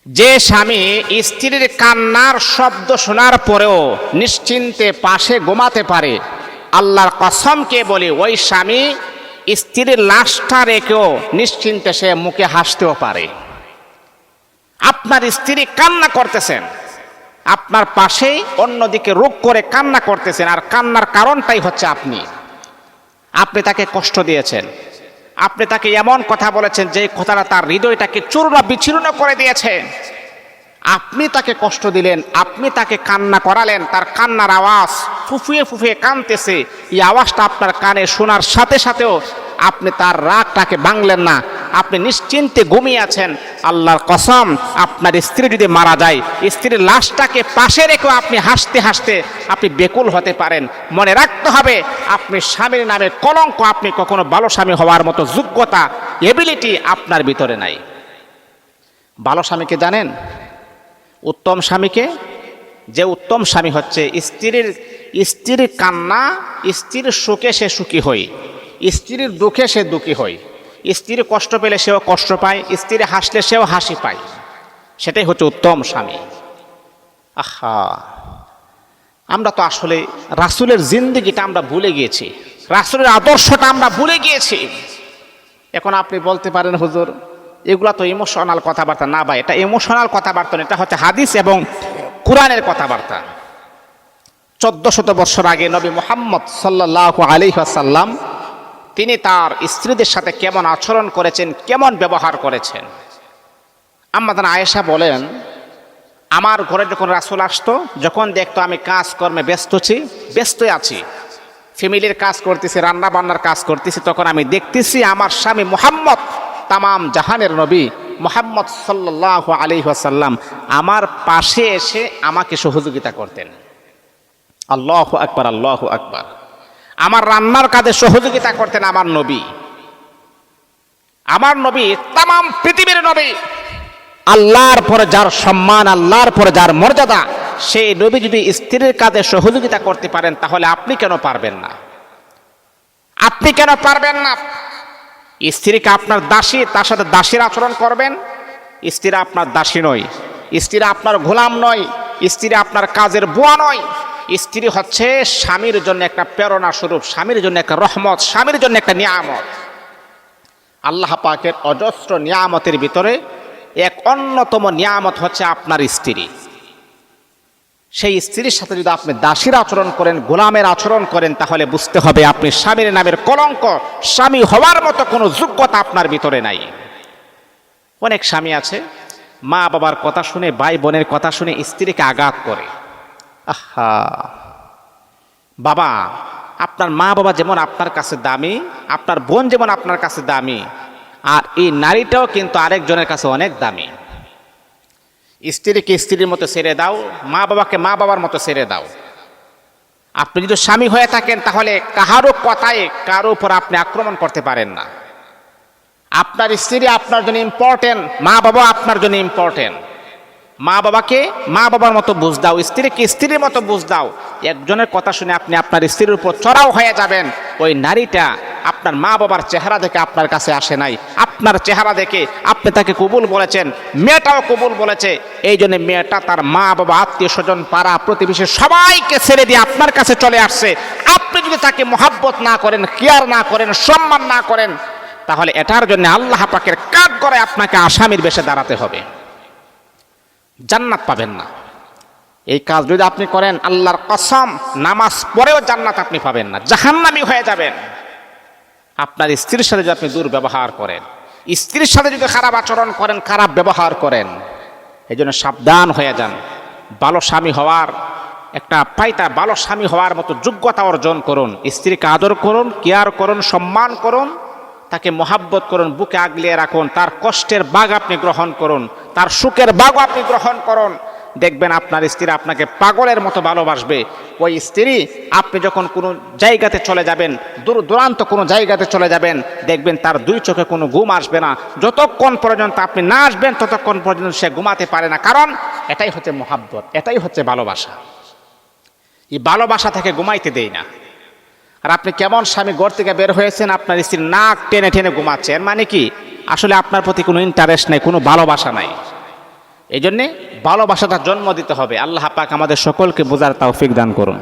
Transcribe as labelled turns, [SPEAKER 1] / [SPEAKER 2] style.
[SPEAKER 1] যে স্বামী স্ত্রীর কান্নার শব্দ শোনার পরেও নিশ্চিন্তে পাশে ঘুমাতে পারে, আল্লাহর কসমকে বলি ওই স্বামী স্ত্রীর লাশটা রেখেও নিশ্চিন্তে সে মুখে হাসতেও পারে। আপনার স্ত্রী কান্না করতেছেন, আপনার পাশেই অন্যদিকে রোগ করে কান্না করতেছেন, আর কান্নার কারণটাই হচ্ছে আপনি তাকে কষ্ট দিয়েছেন, আপনি তাকে এমন কথা বলেছেন যে কথাটা তার হৃদয়টাকে চূর্ণ বিচূর্ণ করে দিয়েছে। আপনি তাকে কষ্ট দিলেন, আপনি তাকে কান্না করালেন, তার কান্নার আওয়াজ ফুফিয়ে ফুফিয়ে কাঁদতেছে। এই আওয়াজটা আপনার কানে শোনার সাথে সাথেও আপনি তার রাগটাকে ভাঙলেন না, আপনি নিশ্চিন্তে ঘুমিয়ে আছেন। আল্লাহর কসম, আপনার স্ত্রী যদি মারা যায়, স্ত্রীর লাশটাকে পাশে রেখেও আপনি হাসতে হাসতে আপনি বেকুল হতে পারেন। মনে রাখতে হবে, আপনি স্বামীর নামে কলঙ্ক, আপনি কখনো ভালো স্বামী হওয়ার মতো যোগ্যতা এবিলিটি আপনার ভিতরে নাই। ভালো স্বামীকে জানেন? উত্তম স্বামীকে, যে উত্তম স্বামী হচ্ছে স্ত্রীর কান্না, স্ত্রীর সুখে সে সুখী হয়, স্ত্রীর দুঃখে সে দুঃখী হয়, স্ত্রীর কষ্ট পেলে সেও কষ্ট পায়, স্ত্রী হাসলে সেও হাসি পায়। সেটাই হচ্ছে উত্তম স্বামী। আহা, আমরা তো আসলে রাসূলের জিন্দেগিটা আমরা ভুলে গিয়েছি, রাসূলের আদর্শটা আমরা ভুলে গিয়েছি। এখন আপনি বলতে পারেন, হুজুর এগুলা তো ইমোশনাল কথাবার্তা। না ভাই, এটা ইমোশনাল কথাবার্তা না, এটা হচ্ছে হাদিস এবং কোরআনের কথাবার্তা। 1400 বছর আগে নবী মুহাম্মদ সাল্লাল্লাহু আলাইহি ওয়াসাল্লাম তিনি তার স্ত্রীদের সাথে কেমন আচরণ করেছেন, কেমন ব্যবহার করেছেন। আম্মা আয়েশা বলেন, আমার ঘরে যখন রাসূল আসতো, যখন দেখতো আমি কাজকর্মে ব্যস্ত আছি, ফ্যামিলির কাজ করতেছি, রান্না বান্নার কাজ করতেছি, তখন আমি দেখতেছি আমার স্বামী মুহাম্মদ, তামাম জাহানের নবী মুহাম্মদ সাল্লাল্লাহু আলাইহি ওয়াসাল্লাম আমার পাশে এসে আমাকে সহযোগিতা করতেন। আল্লাহু আকবার, আল্লাহু আকবার। আমার রান্নার কাজে সহযোগিতা করতেন আমার নবী। আমার নবী তামাম পৃথিবীর নবী, আল্লাহর পরে যার সম্মান, আল্লাহর পরে যার মর্যাদা, সেই নবী যদি স্ত্রীর কাজে সহযোগিতা করতে পারেন, তাহলে আপনি কেন পারবেন না? আপনি কেন পারবেন না? স্ত্রীকে আপনার দাসী, তার সাথে দাসীর আচরণ করবেন। স্ত্রীরা আপনার দাসী নয়, স্ত্রীরা আপনার গোলাম নয়, স্ত্রী আপনার কাজের বুয়া নয়। স্ত্রী হচ্ছে স্বামীর জন্য একটা প্রেরণা স্বরূপ, স্বামীর জন্য একটা রহমত, স্বামীর জন্য একটা নিয়ামত। আল্লাহ পাকের অজস্র নিয়ামতের ভিতরে এক অন্যতম নিয়ামত হচ্ছে আপনার স্ত্রী। সেই স্ত্রীর সাথে যদি আপনি দাসীর আচরণ করেন, গোলামের আচরণ করেন, তাহলে বুঝতে হবে আপনি স্বামীর নামের কলঙ্ক, স্বামী হওয়ার মতো কোনো যোগ্যতা আপনার ভিতরে নাই। অনেক স্বামী আছে মা বাবার কথা শুনে, ভাই বোনের কথা শুনে স্ত্রীকে আঘাত করে। আহা বাবা, আপনার মা বাবা যেমন আপনার কাছে দামি, আপনার বোন যেমন আপনার কাছে দামি, আর এই নারীটাও কিন্তু আরেকজনের কাছে অনেক দামি। স্ত্রীকে স্ত্রীর মতো ছেড়ে দাও, মা বাবাকে মা বাবার মতো ছেড়ে দাও। আপনি যদি স্বামী হয়ে থাকেন, তাহলে কাহারও কথায় কারো উপর আপনি আক্রমণ করতে পারেন না। আপনার স্ত্রী আপনার জন্য ইম্পর্টেন্ট, মা বাবা আপনার জন্য ইম্পর্টেন্ট। মা বাবাকে মা বাবার মতো বুঝ দাও, স্ত্রীকে স্ত্রীর মতো বুঝ দাও। একজনের কথা শুনে আপনি আপনার স্ত্রীর উপর চড়াও হয়ে যাবেন। ওই নারীটা আপনার মা বাবার চেহারা দেখে আপনার কাছে আসে নাই, আপনার চেহারা দেখে আপনি তাকে কবুল বলেছেন, মেয়েটাও কবুল বলেছে। এই জন্য মেয়েটা তার মা বাবা, আত্মীয় স্বজন, পাড়া প্রতিবেশী সবাইকে ছেড়ে দিয়ে আপনার কাছে চলে আসছে। আপনি যদি তাকে মহাব্বত না করেন, কেয়ার না করেন, সম্মান না করেন, তাহলে এটার জন্য আল্লাহ পাকের কাঠ করে আপনাকে আসামির বেশে দাঁড়াতে হবে, জান্নাত পাবেন না। এই কাজ যদি আপনি করেন, আল্লাহর কসম, নামাজ পড়েও জান্নাত আপনি পাবেন না, জাহান্নামী হয়ে যাবেন। আপনার স্ত্রীর সাথে যদি আপনি দুর্ব্যবহার করেন, স্ত্রীর সাথে যদি খারাপ আচরণ করেন, খারাপ ব্যবহার করেন, এই জন্য সাবধান হয়ে যান। ভালো স্বামী হওয়ার ভালো স্বামী হওয়ার মতো যোগ্যতা অর্জন করুন। স্ত্রীকে আদর করুন, কেয়ার করুন, সম্মান করুন, তাকে মহাব্বত করুন, বুকে আগলিয়ে রাখুন। তার কষ্টের ভাগ আপনি গ্রহণ করুন, তার সুখের ভাগও আপনি গ্রহণ করুন। দেখবেন আপনার স্ত্রী আপনাকে পাগলের মতো ভালোবাসবে। ওই স্ত্রী আপনি যখন কোনো জায়গাতে চলে যাবেন, দূর দূরান্ত কোনো জায়গাতে চলে যাবেন, দেখবেন তার দুই চোখে কোনো ঘুম আসবে না। যতক্ষণ পর্যন্ত আপনি না আসবেন, ততক্ষণ পর্যন্ত সে ঘুমাতে পারে না। কারণ এটাই হচ্ছে মহাব্বত, এটাই হচ্ছে ভালোবাসা। এই ভালোবাসা থেকে ঘুমাইতে দেয় না। আর আপনি কেমন স্বামী, ঘর থেকে বের হয়েছেন, আপনার স্ত্রী নাক টেনে টেনে ঘুমাচ্ছেন, মানে কি? আসলে আপনার প্রতি কোনো ইন্টারেস্ট নেই, কোনো ভালোবাসা নাই। এই জন্যে ভালোবাসাটা জন্ম দিতে হবে। আল্লাহ পাক আমাদের সকলকে বোঝার তৌফিক দান করুন।